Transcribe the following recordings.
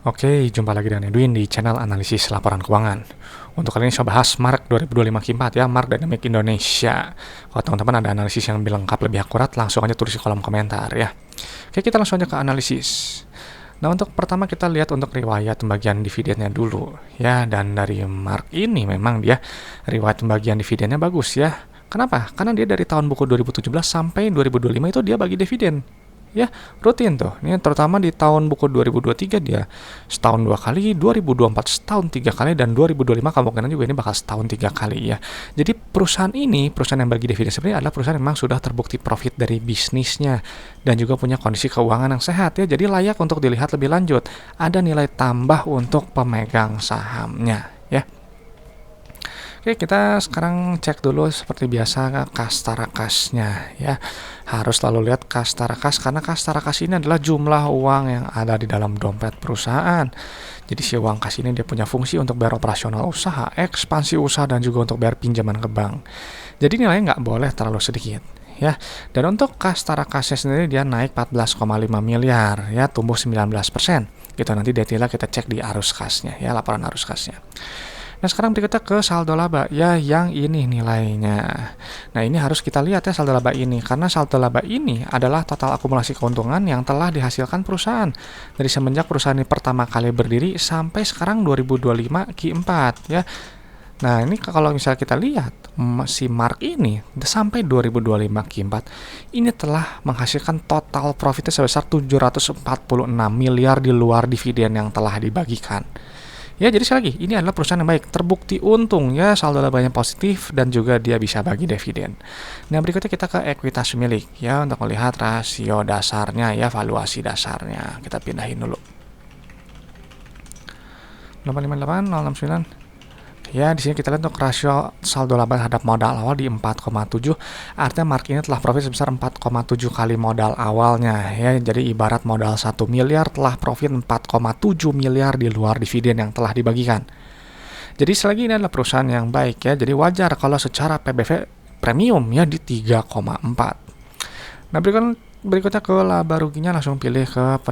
Oke, jumpa lagi dengan Edwin di channel analisis laporan keuangan. Untuk kali ini saya bahas Mark 2025 Q4 ya, Mark Dynamic Indonesia. Kalau teman-teman ada analisis yang lebih lengkap, lebih akurat, langsung aja tulis di kolom komentar ya. Oke, kita langsung aja ke analisis. Nah, untuk pertama kita lihat untuk riwayat pembagian dividennya dulu ya, dan dari Mark ini memang dia riwayat pembagian dividennya bagus ya. Kenapa? Karena dia dari tahun buku 2017 sampai 2025 itu dia bagi dividen. Ya, rutin tuh. Ini terutama di tahun buku 2023 dia setahun 2 kali, 2024 setahun 3 kali, dan 2025 kemungkinan juga ini bakal setahun 3 kali ya. Jadi perusahaan ini, perusahaan yang bagi dividen sebenarnya adalah perusahaan yang memang sudah terbukti profit dari bisnisnya dan juga punya kondisi keuangan yang sehat ya. Jadi layak untuk dilihat lebih lanjut. Ada nilai tambah untuk pemegang sahamnya ya. Oke, kita sekarang cek dulu seperti biasa kas tarakasnya ya. Harus selalu lihat kas tarakas karena kas tarakas ini adalah jumlah uang yang ada di dalam dompet perusahaan. Jadi si uang kas ini dia punya fungsi untuk bayar operasional usaha, ekspansi usaha, dan juga untuk bayar pinjaman ke bank. Jadi nilainya nggak boleh terlalu sedikit ya. Dan untuk kas tarakasnya sendiri dia naik 14,5 miliar ya, tumbuh 19%. Gitu, nanti detailnya kita cek di arus kasnya ya, laporan arus kasnya. Nah, sekarang berikutnya ke saldo laba ya, yang ini nilainya. Nah, ini harus kita lihat ya saldo laba ini, karena saldo laba ini adalah total akumulasi keuntungan yang telah dihasilkan perusahaan dari semenjak perusahaan ini pertama kali berdiri sampai sekarang 2025 Q4 ya. Nah, ini kalau misalnya kita lihat si Mark ini sampai 2025 Q4 ini telah menghasilkan total profitnya sebesar 746 miliar di luar dividen yang telah dibagikan. Ya, jadi sekali lagi, ini adalah perusahaan yang baik, terbukti untung ya, saldo labanya positif, dan juga dia bisa bagi dividen. Nah, berikutnya kita ke ekuitas milik ya, untuk melihat rasio dasarnya ya, valuasi dasarnya. Kita pindahin dulu. 858069. Ya, di sini kita lihat untuk rasio saldo laba terhadap modal awal di 4,7. Artinya Mark ini telah profit sebesar 4,7 kali modal awalnya ya. Jadi ibarat modal 1 miliar telah profit 4,7 miliar di luar dividen yang telah dibagikan. Jadi selagi ini adalah perusahaan yang baik ya. Jadi wajar kalau secara PBV premium ya di 3,4. Nah, berikutnya ke laba ruginya, langsung pilih ke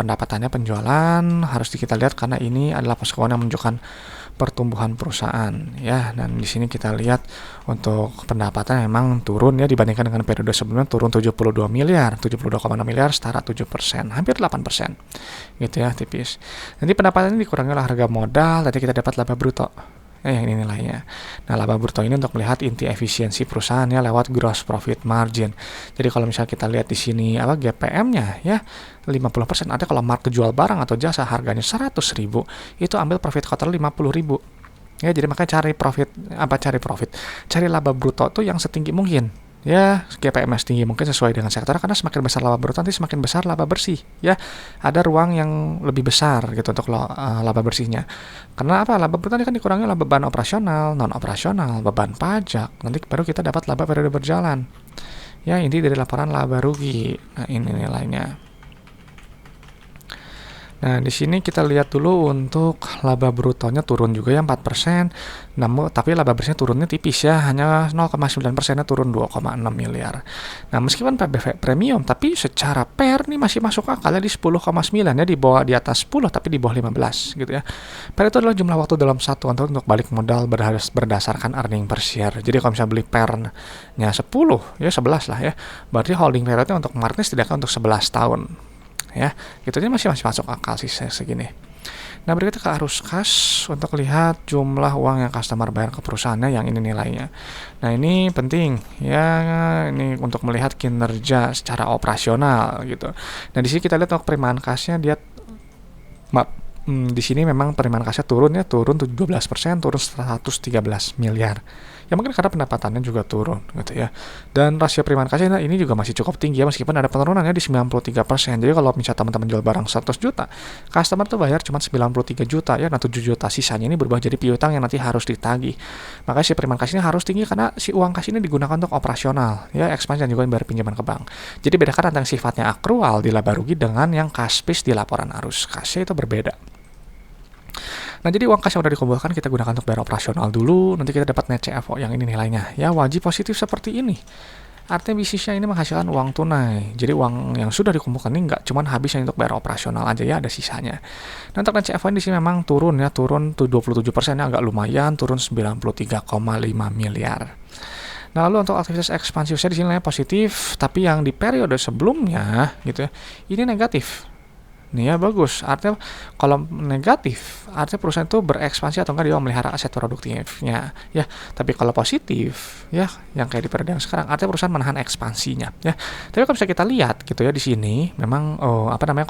pendapatannya penjualan. Harus kita lihat karena ini adalah pos keuangan yang menunjukkan pertumbuhan perusahaan ya. Dan di sini kita lihat untuk pendapatan memang turun ya dibandingkan dengan periode sebelumnya, turun 72 miliar, 72,6 miliar, setara 7%, hampir 8%. Gitu ya, tipis. Nanti pendapatan ini dikurangi oleh harga modal, tadi kita dapat laba bruto. Yang ini nilainya. Nah, laba bruto ini untuk melihat inti efisiensi perusahaan ya lewat gross profit margin. Jadi kalau misalnya kita lihat di sini GPM-nya ya 50%. Ada kalau Mark jual barang atau jasa harganya 100.000, itu ambil profit quarter 50.000. Ya, jadi makanya cari laba bruto tuh yang setinggi mungkin. Ya, GPM tinggi mungkin sesuai dengan sektor, karena semakin besar laba bruto nanti semakin besar laba bersih ya. Ada ruang yang lebih besar gitu untuk laba bersihnya. Karena apa? Laba bruto ini kan dikurangi oleh beban operasional, non operasional, beban pajak. Nanti baru kita dapat laba periode berjalan. Ya, ini dari laporan laba rugi. Nah, ini nilainya. Nah, di sini kita lihat dulu untuk laba brutonya turun juga ya 4%. Namun tapi laba bersihnya turunnya tipis ya, hanya 0,9%-nya turun 2,6 miliar. Nah, meskipun PBV premium, tapi secara PER nih masih masuk akal ya di 10,9 ya, di bawah, di atas 10 tapi di bawah 15 gitu ya. PER itu adalah jumlah waktu dalam satu tahun untuk balik modal berdasarkan earning per share. Jadi kalau misalnya beli PER-nya 10 ya 11 lah ya. Berarti holding periodnya untuk Mark ini setidaknya untuk 11 tahun. Ya, itu aja masih masuk akal sih segini. Nah, berikutnya ke arus kas untuk lihat jumlah uang yang customer bayar ke perusahaannya, yang ini nilainya. Nah, ini penting ya, ini untuk melihat kinerja secara operasional gitu. Nah, di sini kita lihat untuk penerimaan kasnya dia di sini memang penerimaan kasnya turun 12%, turun 113 miliar. Ya mungkin karena pendapatannya juga turun gitu ya. Dan rasio penerimaan kasnya ini juga masih cukup tinggi ya, meskipun ada penurunannya di 93%. Jadi kalau misalnya teman-teman jual barang 100 juta, customer tuh bayar cuma 93 juta ya. Nah, 7 juta sisanya ini berubah jadi piutang yang nanti harus ditagih. Makanya si penerimaan kas ini harus tinggi karena si uang kas ini digunakan untuk operasional ya, ekspansi, dan juga bayar pinjaman ke bank. Jadi bedakan antara sifatnya akrual di laba rugi dengan yang cash di laporan arus kasnya, itu berbeda. Nah, jadi uang kas yang udah dikumpulkan kita gunakan untuk bayar operasional dulu. Nanti kita dapat net CFO yang ini nilainya. Ya, wajib positif seperti ini. Artinya bisnisnya ini menghasilkan uang tunai. Jadi uang yang sudah dikumpulkan ini nggak cuma habis untuk bayar operasional aja ya, ada sisanya. Nah, untuk NCFO di sini memang turun ya, turun tuh 27% ya, agak lumayan, turun 93,5 miliar. Nah, lalu untuk aktivitas ekspansi usaha di sini nilainya positif, tapi yang di periode sebelumnya gitu ya, ini negatif. Nih ya bagus, artinya kalau negatif, artinya perusahaan itu berekspansi atau enggak dia memelihara aset produktifnya, ya. Tapi kalau positif, ya, yang kayak di periode yang sekarang, artinya perusahaan menahan ekspansinya, ya. Tapi kalau bisa kita lihat gitu ya di sini, memang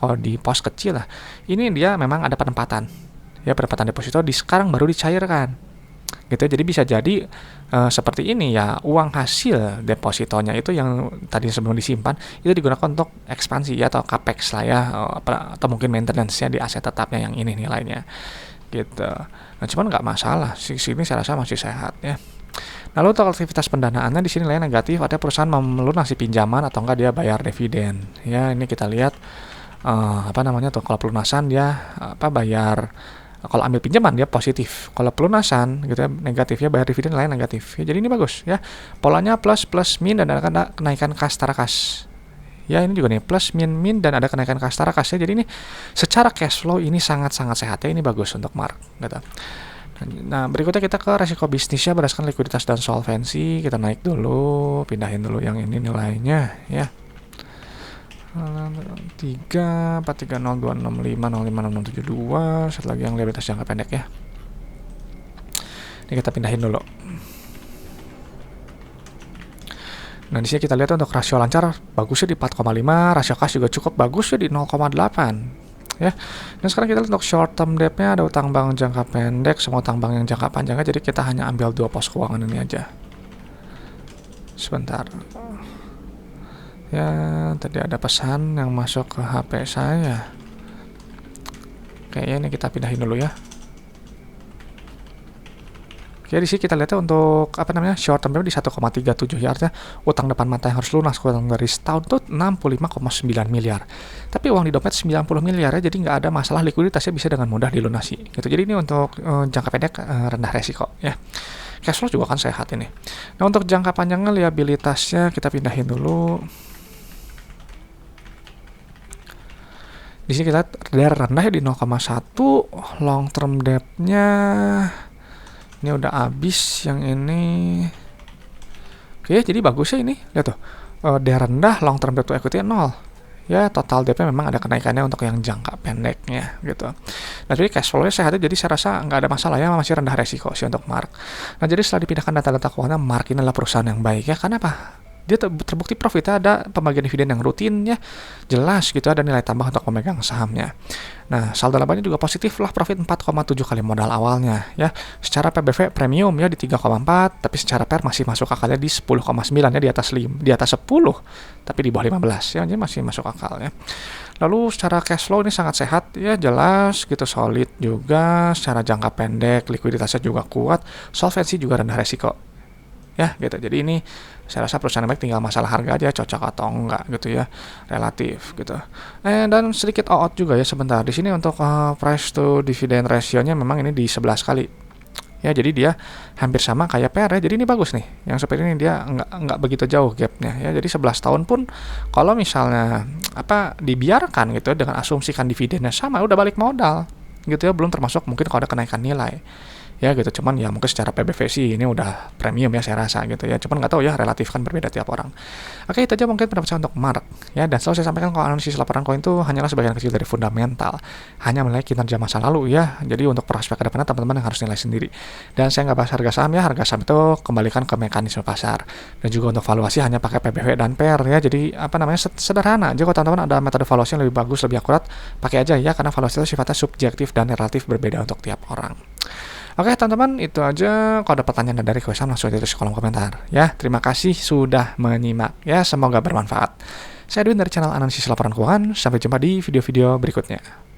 kalau di pos kecil lah, ini dia memang ada penempatan, ya penempatan deposito di sekarang baru dicairkan. Gitu ya. Jadi bisa jadi seperti ini ya, uang hasil depositonya itu yang tadi sebelum disimpan itu digunakan untuk ekspansi ya, atau capex lah ya, atau mungkin maintenance-nya di aset tetapnya yang ini nilainya gitu. Nah, cuman nggak masalah, sini saya rasa masih sehat ya. Lalu untuk aktivitas pendanaannya di sini nilai negatif, ada perusahaan melunasi pinjaman atau enggak dia bayar dividen ya. Ini kita lihat tuh kalau pelunasan dia bayar. Kalau ambil pinjaman dia positif, kalau pelunasan gitu ya negatif ya, bayar dividen lain negatif ya. Jadi ini bagus ya, polanya plus min dan ada kenaikan kas tara kas ya. Ini juga nih plus min dan ada kenaikan kas tara kas ya. Jadi ini secara cash flow ini sangat-sangat sehat ya, ini bagus untuk Mark gitu. Nah, berikutnya kita ke resiko bisnisnya berdasarkan likuiditas dan solvensi. Kita naik dulu, pindahin dulu yang ini nilainya ya. 3, 4, 3, 0, 2, 6, 5, 0, 5, 6, 6, 7, 2. Satu lagi yang liabilitas jangka pendek ya. Ini kita pindahin dulu. Nah, di sini kita lihat untuk rasio lancar bagusnya di 4,5, rasio kas juga cukup bagus ya di 0,8. Ya. Dan sekarang kita lihat untuk short term debt-nya, ada utang bank jangka pendek, semua utang bank yang jangka panjangnya, jadi kita hanya ambil 2 pos keuangan ini aja. Sebentar. Ya, tadi ada pesan yang masuk ke HP saya. Kayaknya ini kita pindahin dulu ya. Oke, di sini kita lihat untuk short term di 1,37 ya, artinya utang depan mata yang harus lunas kurang dari setahun tuh 65,9 miliar. Tapi uang di dompet 90 miliar ya, jadi nggak ada masalah, likuiditasnya bisa dengan mudah dilunasi. Gitu. Jadi ini untuk jangka pendek rendah resiko ya. Cash flow juga kan sehat ini. Nah, untuk jangka panjangnya liabilitasnya kita pindahin dulu. Di sini kita lihat rendah ya di 0,1, long term debt-nya ini udah habis yang ini. Oke, jadi bagus ya ini. Lihat tuh. Dia rendah, long term debt to equity 0. Ya, total debt-nya memang ada kenaikannya untuk yang jangka pendeknya gitu. Nah, jadi cash flow-nya sehat, jadi saya rasa nggak ada masalah ya, masih rendah resiko sih untuk Mark. Nah, jadi setelah dipindahkan data-data keuangan, Mark ini adalah perusahaan yang baik ya. Karena apa? Dia terbukti profitnya, ada pembagian dividen yang rutin ya, jelas gitu, ada nilai tambah untuk pemegang sahamnya. Nah, saldo labanya juga positif lah, profit 4,7 kali modal awalnya ya. Secara PBV premium ya di 3,4, tapi secara PER masih masuk akalnya di 10,9 ya, di atas 10, tapi di bawah 15 ya, jadi masih masuk akal ya. Lalu secara cash flow ini sangat sehat ya, jelas gitu, solid juga, secara jangka pendek likuiditasnya juga kuat, solvensi juga rendah resiko. Ya gitu, jadi ini saya rasa perusahaan baik, tinggal masalah harga aja cocok atau enggak gitu ya, relatif gitu. Dan sedikit out juga ya sebentar di sini untuk price to dividend ratio-nya memang ini di 11 kali ya, jadi dia hampir sama kayak PER ya, jadi ini bagus nih, yang seperti ini dia enggak begitu jauh gapnya ya, jadi 11 tahun pun kalau misalnya dibiarkan gitu dengan asumsikan dividennya sama, udah balik modal gitu ya, belum termasuk mungkin kalau ada kenaikan nilai ya gitu. Cuman ya mungkin secara PBV sih ini udah premium ya saya rasa gitu ya, cuman nggak tahu ya, relatif kan berbeda tiap orang. Oke, itu aja mungkin pendapat saya untuk Mark ya, dan selalu saya sampaikan kalau analisis laporan koin itu hanyalah sebagian kecil dari fundamental, hanya menilai kinerja masa lalu ya, jadi untuk prospek ke depannya teman-teman yang harus nilai sendiri. Dan saya nggak bahas harga saham ya, harga saham itu kembalikan ke mekanisme pasar, dan juga untuk valuasi hanya pakai PBV dan PER ya, jadi sederhana aja. Kalau teman-teman ada metode valuasi yang lebih bagus, lebih akurat, pakai aja ya, karena valuasi itu sifatnya subjektif dan relatif berbeda untuk tiap orang. Oke teman-teman, itu aja. Kalau ada pertanyaan dari question langsung tulis di kolom komentar ya. Terima kasih sudah menyimak ya, semoga bermanfaat. Saya Edwin dari channel analisis laporan keuangan. Sampai jumpa di video-video berikutnya.